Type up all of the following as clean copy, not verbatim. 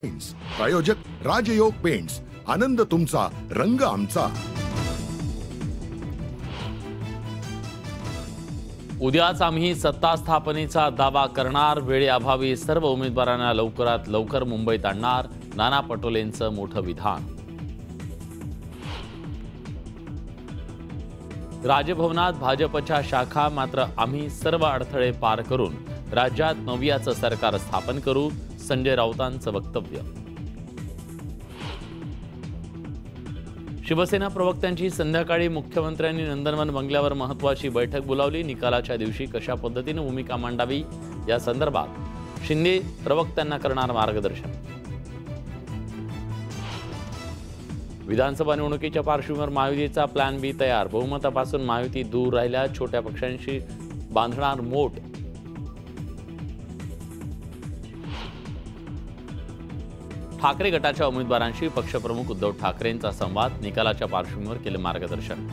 Paints प्रायोजक राजयोग paints, आनंद तुमचा, रंग आमचा। उद्याच आम्ही सत्ता स्थापनेचा दावा करणार, वेळेअभावी सर्व उमेदवारांना लवकरात लवकर मुंबईत आणणार, नाना पटोलेंचं मोठं विधान। राजभवनात भाजपच्या शाखा, मात्र आम्ही सर्व अडथळे पार करून राज्यात नव्याचं सरकार स्थापन करू, संजय राऊतांचं वक्तव्य। शिवसेना प्रवक्त्यांची संध्याकाळी मुख्यमंत्र्यांनी नंदनवन बंगल्यावर महत्त्वाची बैठक बोलावली। निकालाच्या दिवशी कशा पद्धतीने भूमिका मांडावी या संदर्भात शिंदे प्रवक्त्यांना करणार मार्गदर्शन। विधानसभा निवडणुकीच्या पार्श्वभूमीवर महायुतीचा प्लॅन बी तयार, बहुमतापासून महायुती दूर राहिल्या, छोट्या पक्षांशी बांधणार मोठ। ठाकरे गटाच्या उमेदवारांशी पक्षप्रमुख उद्धव ठाकरेंचा संवाद, निकालाच्या पार्श्वभूमीवर केले मार्गदर्शन।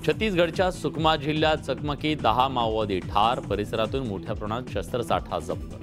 छत्तीसगडच्या सुकमा जिल्ह्यात चकमकीत 10 माओवादी ठार, परिसरातून मोठ्या प्रमाणात शस्त्रसाठा जप्त।